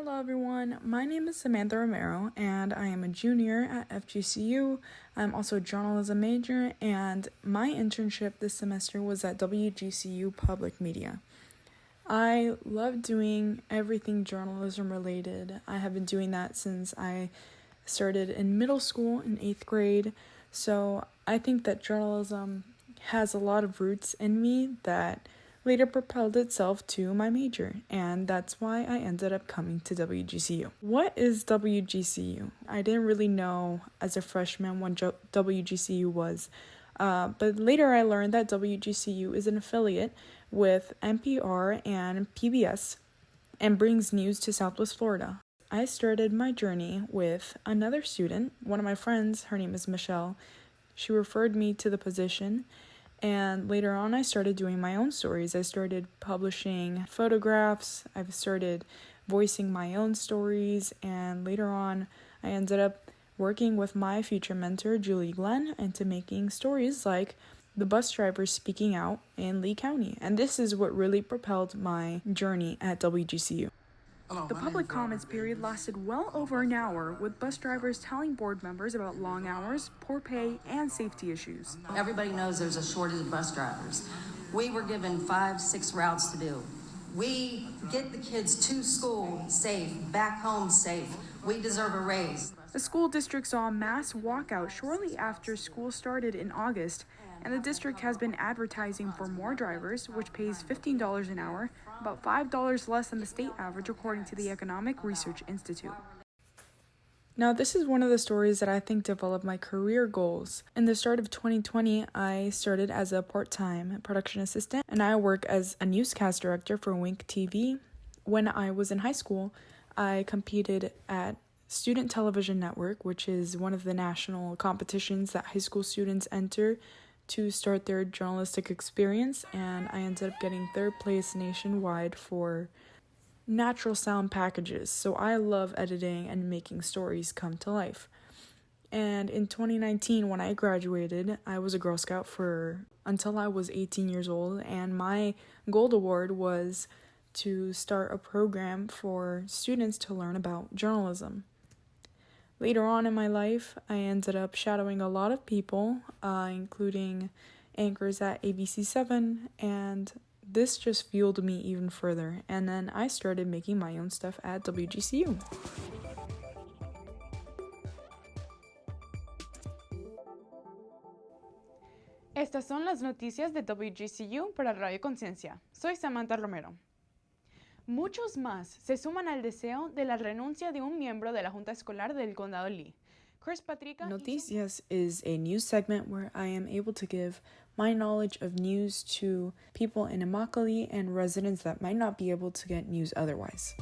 Hello everyone, my name is Samantha Romero and I am a junior at WGCU. I'm also a journalism major and my internship this semester was at WGCU Public Media. I love doing everything journalism related. I have been doing that since I started in middle school in 8th grade, so I think that journalism has a lot of roots in me that later propelled itself to my major, and that's why I ended up coming to WGCU. What is WGCU? I didn't really know as a freshman what WGCU was, but later I learned that WGCU is an affiliate with NPR and PBS and brings news to Southwest Florida. I started my journey with another student, one of my friends, her name is Michelle. She referred me to the position. And later on, I started doing my own stories. I started publishing photographs. I've started voicing my own stories. And later on, I ended up working with my future mentor, Julie Glenn, into making stories like the bus driver speaking out in Lee County. And this is what really propelled my journey at WGCU. The public comments period lasted well over an hour, with bus drivers telling board members about long hours, poor pay, and safety issues. Everybody knows there's a shortage of bus drivers. We were given 5-6 routes to do. We get the kids to school safe, back home safe. We deserve a raise. The school district saw a mass walkout shortly after school started in August, and the district has been advertising for more drivers, which pays $15 an hour, about $5 less than the state average according to the Economic Research Institute. Now, this is one of the stories that I think developed my career goals. In the start of 2020, I started as a part-time production assistant, and I work as a newscast director for Wink TV. When I was in high school, I competed at Student Television Network, which is one of the national competitions that high school students enter to start their journalistic experience, and I ended up getting 3rd place nationwide for natural sound packages. So I love editing and making stories come to life. And in 2019, when I graduated, I was a Girl Scout until I was 18 years old, and my gold award was to start a program for students to learn about journalism. Later on in my life, I ended up shadowing a lot of people, including anchors at ABC7, and this just fueled me even further. And then I started making my own stuff at WGCU. Estas son las noticias de WGCU para Radio Conciencia. Soy Samantha Romero. Muchos más se suman al deseo de la renuncia de un miembro de la Junta Escolar del Condado Lee. Chris Patrica. Noticias is a news segment where I am able to give my knowledge of news to people in Immokalee and residents that might not be able to get news otherwise.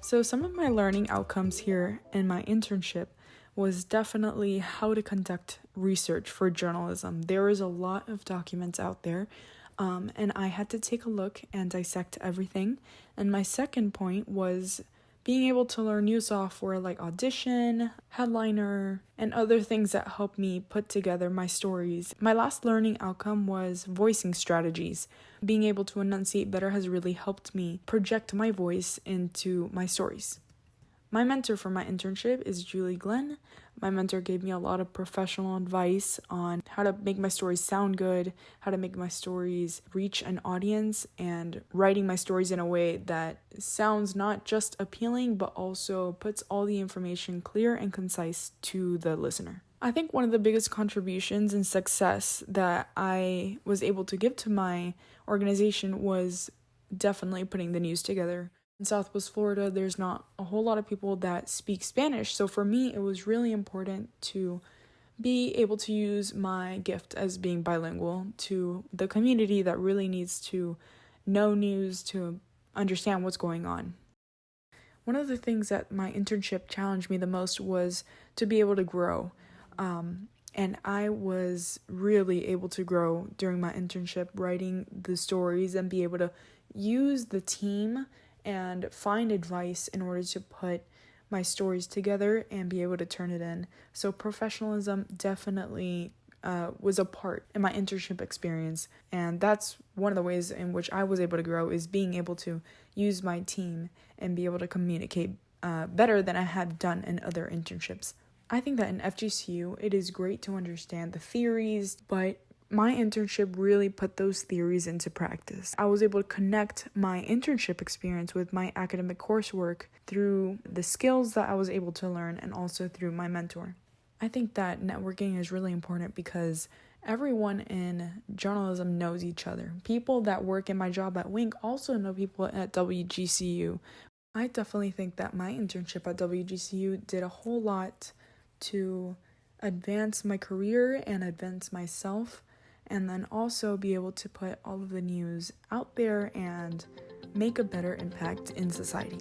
So some of my learning outcomes here in my internship was definitely how to conduct research for journalism. There is a lot of documents out there. And I had to take a look and dissect everything. And my second point was being able to learn new software like Audition, Headliner, and other things that help me put together my stories. My last learning outcome was voicing strategies. Being able to enunciate better has really helped me project my voice into my stories. My mentor for my internship is Julie Glenn. My mentor gave me a lot of professional advice on how to make my stories sound good, how to make my stories reach an audience, and writing my stories in a way that sounds not just appealing, but also puts all the information clear and concise to the listener. I think one of the biggest contributions and success that I was able to give to my organization was definitely putting the news together. In Southwest Florida, there's not a whole lot of people that speak Spanish, so for me, it was really important to be able to use my gift as being bilingual to the community that really needs to know news, to understand what's going on. One of the things that my internship challenged me the most was to be able to grow, and I was really able to grow during my internship, writing the stories and be able to use the team and find advice in order to put my stories together and be able to turn it in. So professionalism definitely was a part in my internship experience. And that's one of the ways in which I was able to grow, is being able to use my team and be able to communicate better than I had done in other internships. I think that in FGCU, it is great to understand the theories, but my internship really put those theories into practice. I was able to connect my internship experience with my academic coursework through the skills that I was able to learn and also through my mentor. I think that networking is really important because everyone in journalism knows each other. People that work in my job at Wink also know people at WGCU. I definitely think that my internship at WGCU did a whole lot to advance my career and advance myself, and then also be able to put all of the news out there and make a better impact in society.